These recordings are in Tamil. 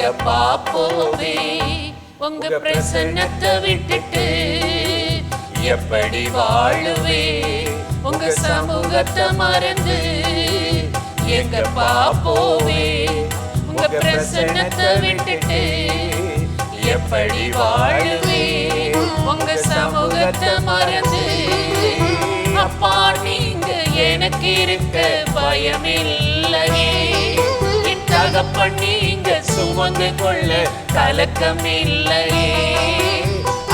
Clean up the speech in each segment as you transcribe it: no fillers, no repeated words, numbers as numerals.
எங்கப்பா போவே உங்க பிரசன்னத்தை விட்டுட்டு எப்படி வாழுவே உங்க சமூகத்தை மறந்து எங்கப்பா போவே உங்க பிரசன்னத்தை விட்டுட்டு எப்படி வாழுவே உங்க சமூகத்தை மறந்து அப்பா நீங்க எனக்கு இருக்க பயமில்லையே என் தகப்பன் நீங்க சுமந்து கொள்ள கலக்கம் இல்லையே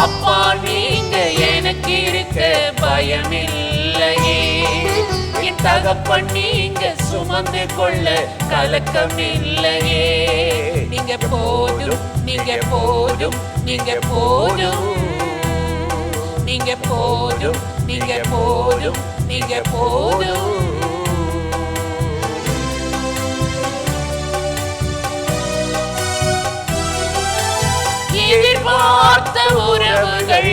அப்பா நீங்க எனக்கு இருக்க பயமில்லையே என் தகப்பன் நீங்க சுமந்து கொள்ள கலக்கம் இல்லையே நீங்க போதும் நீங்க போதும் நீங்க போதும் நீங்க போதும் நீங்க போதும் நீங்க போதும் எதிர்பார்த்த உறவுகள்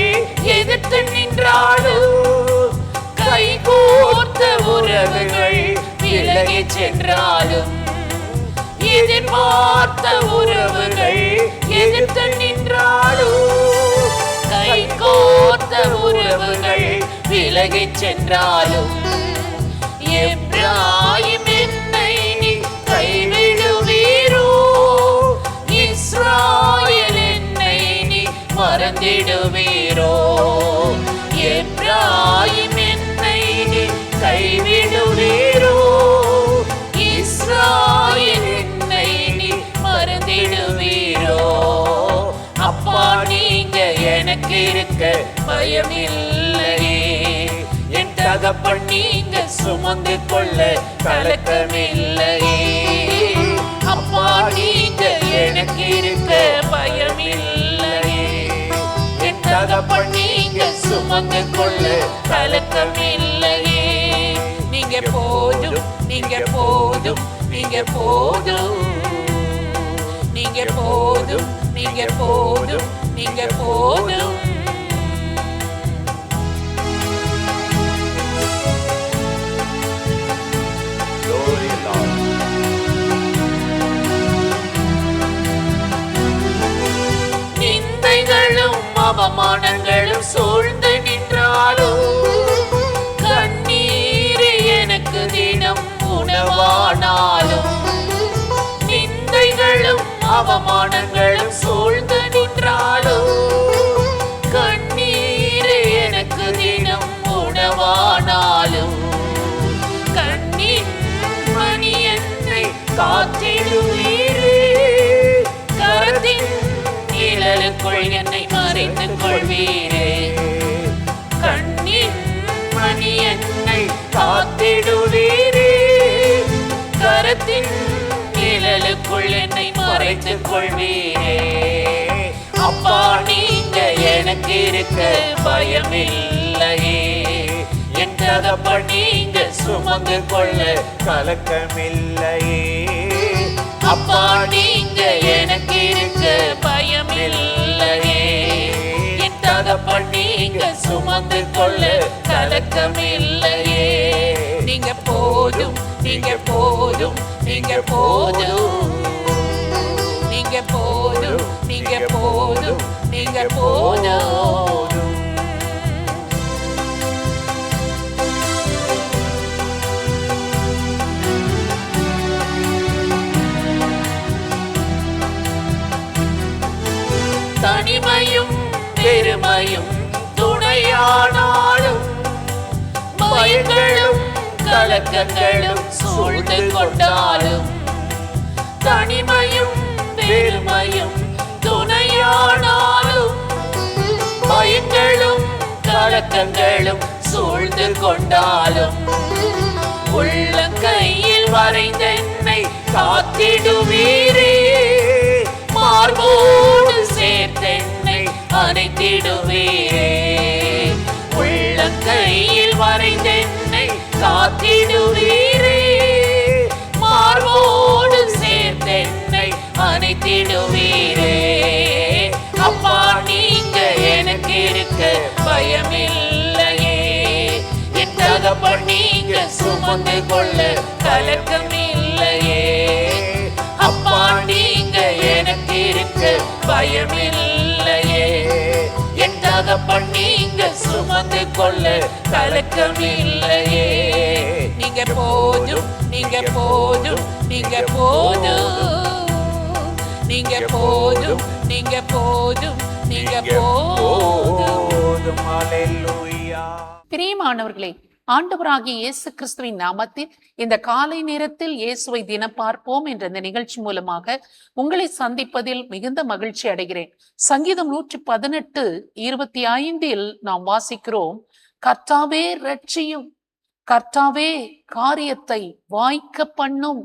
எதிர்த்து நின்றாலும் கைகோர்த்த உறவுகள் விலகி சென்றாலும் எதிர்பார்த்த உறவுகள் எதிர்த்து நின்றாலும் கைகோர்த்த உறவுகள் விலகி சென்றாலும் எப்ராயிம் என்னை நீ கைவிடுவீரோ இஸ்ராயேல் என்னை நீ மறந்திடுவீரோ எப்ராயிம் என்னை நீ கைவிடுவீரோ இஸ்ராயேல் என்னை நீ மறந்திடுவீரோ அப்பா நீங்க எனக்கு இருக்க பயமில்லையே என் தகப்பன் நீங்க சுமந்து கொள்ள கலக்கமில்லையே அப்பா நீங்க எனக்கு இருக்க பயமில்லையே என் தகப்பன் நீங்க சுமந்து கொள்ள கலக்கமில்லையே நீங்க போதும் நீங்க போதும் நீங்க போதும் நீங்க போதும் நீங்க போதும் நீங்க போதும் நிந்தைகளும் அவமானங்களும் சூழ்ந்து நின்றாலும் கண்ணீரே எனக்கு தினம் உணவானாலும் நிந்தைகளும் அவமானங்களும் சூழ்ந்து நின்றாலும் கண்ணீரே எனக்கு தினம் உணவானாலும் கண்ணின் மணி என்னை காத்திடுவீரே கரத்தின் நிழலுக்குள் என்னை மறைத்துக் கொள்வீரே கண்ணின் மணி என்னை காத்திடுவீரே கரத்தின் நிழலுக்குள் என்னை மறைத்துக் கொள்வீரே அப்பா நீங்க எனக்கு இருக்க பயமில்லையே என் தகப்பன் நீங்க சுமந்து கொள்ள கலக்கமில்லையே அப்பா நீங்க எனக்கு இருக்க பயமில்லையே என் தகப்பன் நீங்க சுமந்து கொள்ள கலக்கமில்லையே நீங்க போதும் நீங்க போதும் நீங்க போதும் நீங்க போதும் நீங்க போதும் நீங்க போதும் தனிமையும் பெருமையும் துணையானாலும் பயங்களும் கலக்கங்களும் சூழ்ந்து கொண்டாலும் தனிமையும் பெருமையும் துணையானாலும் பயங்களும் கலக்கங்களும் சூழ்ந்து கொண்டாலும் உள்ளங்கையில் வரைந்தென்னை காத்திடுவீரே மார்போடு சேர்த்தென்னை அணைத்திடுவீரே உள்ளங்கையில் வரைந்தென்னை காத்திடுவீரே மார்போடு சேர்த்தென்னை அணைத்திடுவீரே அப்பா நீங்க எனக்கு இருக்க பயமில்லையே என் தகப்பன் நீங்க சுமந்து கொள்ள கலக்கம் இல்லையே அப்பா நீங்க எனக்கு இருக்க பயமில்லையே. என் தகப்பன் நீங்க சுமந்து கொள்ள கலக்கமில்லையே. நீங்க போதும், நீங்க போதும், நீங்க போதும், நீங்க போதும், நீங்க போதும், நீங்க போதும். ஹல்லேலூயா. பிரியமானவர்களே, ஆண்டவராகிய இயேசு கிறிஸ்துவின் நாமத்தில் இந்த காலை நேரத்தில் இயேசுவை தினம் பார்ப்போம் என்ற இந்த நிகழ்ச்சி மூலமாக உங்களை சந்திப்பதில் மிகுந்த மகிழ்ச்சி அடைகிறேன். சங்கீதம் 118:25 நாம் வாசிக்கிறோம், கர்த்தாவே ரட்சியும், கர்த்தாவே காரியத்தை வாய்க்க பண்ணும்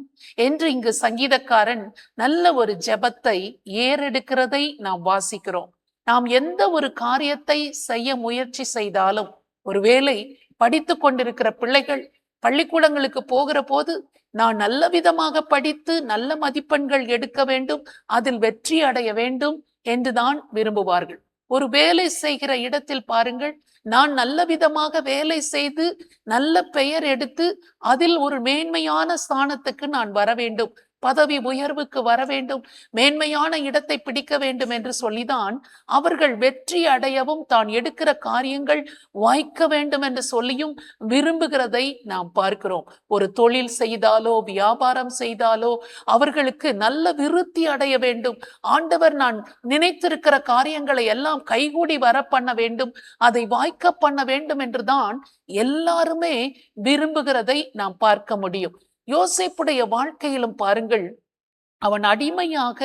என்று இங்கு சங்கீதக்காரன் நல்ல ஒரு ஜெபத்தை ஏறெடுக்கிறதை நாம் வாசிக்கிறோம். நாம் எந்த ஒரு காரியத்தை செய்ய முயற்சி செய்தாலும், ஒருவேளை படித்து கொண்டிருக்கிற பிள்ளைகள் பள்ளிக்கூடங்களுக்கு போகிற போது நான் நல்ல விதமாக படித்து நல்ல மதிப்பெண்கள் எடுக்க வேண்டும், அதில் வெற்றி அடைய வேண்டும் என்றுதான் விரும்புவார்கள். ஒரு வேலை செய்கிற இடத்தில் பாருங்கள், நான் நல்ல விதமாக வேலை செய்து நல்ல பெயர் எடுத்து அதில் ஒரு மேன்மையான ஸ்தானத்துக்கு நான் வர வேண்டும், பதவி உயர்வுக்கு வர வேண்டும், மேன்மையான இடத்தை பிடிக்க வேண்டும் என்று சொல்லிதான் அவர்கள் வெற்றி அடையவும் தான் எடுக்கிற காரியங்கள் வாய்க்க வேண்டும் என்று சொல்லியும் விரும்புகிறதை நாம் பார்க்கிறோம். ஒரு தொழில் செய்தாலோ வியாபாரம் செய்தாலோ அவர்களுக்கு நல்ல விருத்தி அடைய வேண்டும், ஆண்டவர் நான் நினைத்திருக்கிற காரியங்களை எல்லாம் கைகூடி வர பண்ண வேண்டும், அதை வாய்க்க பண்ண வேண்டும் என்றுதான் எல்லாருமே விரும்புகிறதை நாம் பார்க்க முடியும். யோசேப்புடைய வாழ்க்கையிலும் பாருங்கள், அவன் அடிமையாக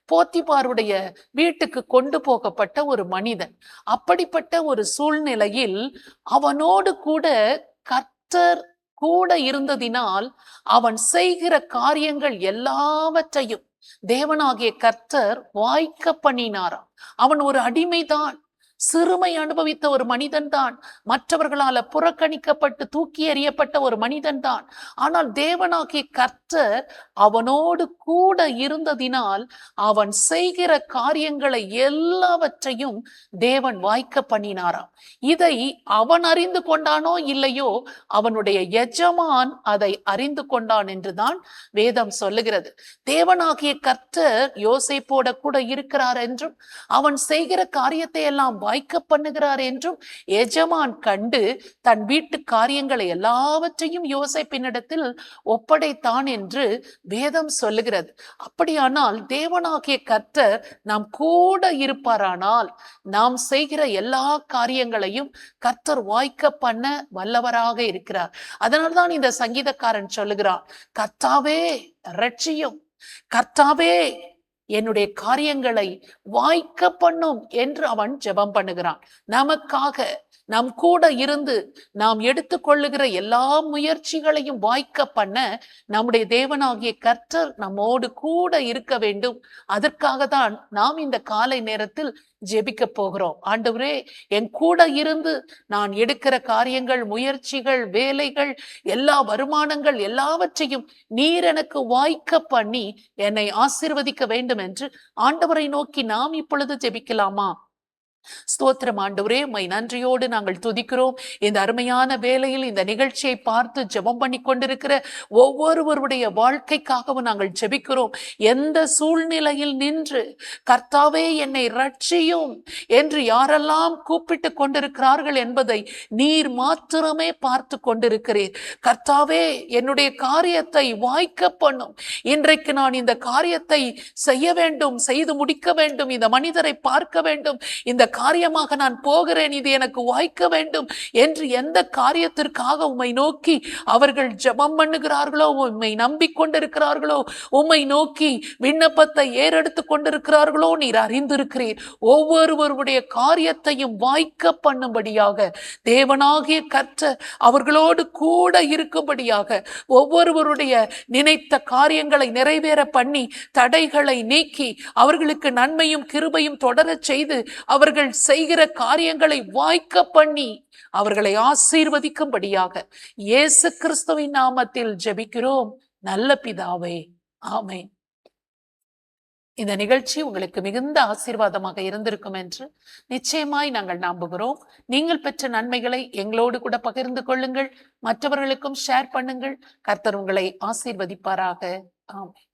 போத்திபாருடைய வீட்டுக்கு கொண்டு போகப்பட்ட ஒரு மனிதன். அப்படிப்பட்ட ஒரு சூழ்நிலையில் அவனோடு கூட கர்த்தர் கூட இருந்ததினால் அவன் செய்கிற காரியங்கள் எல்லாவற்றையும் தேவனாகிய கர்த்தர் வாய்க்க பண்ணினாராம். அவன் ஒரு அடிமைதான், சிறுமை அனுபவித்த ஒரு மனிதன் தான், மற்றவர்களால புறக்கணிக்கப்பட்டு தூக்கி எறியப்பட்ட ஒரு மனிதன் தான். ஆனால் தேவனாகிய கர்த்தர் அவனோடு கூட இருந்ததினால் அவன் செய்கிற காரியங்களை எல்லாவற்றையும் தேவன் வாய்க்க பண்ணினாராம். இதை அவன் அறிந்து கொண்டானோ இல்லையோ, அவனுடைய எஜமான் அதை அறிந்து கொண்டான் என்றுதான் வேதம் சொல்லுகிறது. தேவனாகிய கர்த்தர் யோசேப்போட கூட இருக்கிறார் என்றும் அவன் செய்கிற காரியத்தை எல்லாம் வாய்க்க பண்ணுகிறார் என்றும் எஜமான் கண்டு தன் வீட்டு காரியங்களை எல்லாவற்றையும் யோசேப்பினிடத்தில் ஒப்படைத்தான் என்று வேதம் சொல்லுகிறது. அப்படியானால் தேவனாகிய கர்த்தர் நாம் கூட இருப்பாரானால் நாம் செய்கிற எல்லா காரியங்களையும் கர்த்தர் வாய்க்க பண்ண வல்லவராக இருக்கிறார். அதனால்தான் இந்த சங்கீதக்காரன் சொல்லுகிறான், கர்த்தாவே ரட்சியும், கர்த்தாவே என்னுடைய காரியங்களை வாய்க்க பண்ணும் என்று அவன் ஜெபம் பண்ணுகிறான். நமக்காக நம் கூட இருந்து நாம் எடுத்துக்கொள்ளுகிற எல்லா முயற்சிகளையும் வாய்க்க பண்ண நம்முடைய தேவனாகிய கர்த்தர் நம்மோடு கூட இருக்க வேண்டும். அதற்காக தான் நாம் இந்த காலை நேரத்தில் ஜெபிக்க போகிறோம். ஆண்டவரே, என் கூட இருந்து நான் எடுக்கிற காரியங்கள், முயற்சிகள், வேலைகள், எல்லா வருமானங்கள் எல்லாவற்றையும் நீர் எனக்கு வாய்க்க பண்ணி என்னை ஆசீர்வதிக்க வேண்டும் என்று ஆண்டவரை நோக்கி நாம் இப்பொழுது ஜெபிக்கலாமா? ஸ்தோத்திரம் ஆண்டவரே, உம்மை நன்றியோடு நாங்கள் துதிக்கிறோம். இந்த அருமையான வேளையில் இந்த நிகழ்ச்சியை பார்த்து ஜெபம் பண்ணி கொண்டிருக்கிற ஒவ்வொருவருடைய வாழ்க்கைக்காகவும் நாங்கள் ஜெபிக்கிறோம். எந்த சூழ்நிலையில் நின்று கர்த்தாவே என்னை ரட்சியும் என்று யாரெல்லாம் கூப்பிட்டு கொண்டிருக்கிறார்கள் என்பதை நீர் மாத்திரமே பார்த்து கொண்டிருக்கிறீர். கர்த்தாவே, என்னுடைய காரியத்தை வாய்க்க பண்ணும். இன்றைக்கு நான் இந்த காரியத்தை செய்ய வேண்டும், செய்து முடிக்க வேண்டும், இந்த மனிதரை பார்க்க வேண்டும், இந்த காரியமாக நான் போகிறேன், இது எனக்கு வாய்க்க வேண்டும் என்று எந்த காரியத்திற்காக உம்மை நோக்கி அவர்கள் ஜெபம் பண்ணுகிறார்களோ, உம்மை நம்பிக்கொண்டிருக்கிறார்களோ, உம்மை நோக்கி விண்ணப்பத்தை ஏறெடுத்து கொண்டிருக்கிறார்களோ, நீர் அறிந்திருக்கிறீர். ஒவ்வொருவருடைய காரியத்தையும் வாய்க்க பண்ணும்படியாக தேவனாகிய கர்த்தர் அவர்களோடு கூட இருக்கும்படியாக ஒவ்வொருவருடைய நினைத்த காரியங்களை நிறைவேற பண்ணி தடைகளை நீக்கி அவர்களுக்கு நன்மையும் கிருபையும் தொடரச் செய்து அவர்கள் செய்கிற காரியங்களை வாய்க்க பண்ணி அவர்களை ஆசீர்வதிக்கும்படியாக இயேசு கிறிஸ்துவின் நாமத்தில் ஜெபிக்கிறோம் நல்ல பிதாவே, ஆமென். இந்த நிகழ்ச்சி உங்களுக்கு மிகுந்த ஆசீர்வாதமாக இருந்திருக்கும் என்று நிச்சயமாய் நாங்கள் நம்புகிறோம். நீங்கள் பெற்ற நன்மைகளை எங்களோடு கூட பகிர்ந்து கொள்ளுங்கள், மற்றவர்களுக்கும் ஷேர் பண்ணுங்கள். கர்த்தர் உங்களை ஆசீர்வதிப்பாராக. ஆமென்.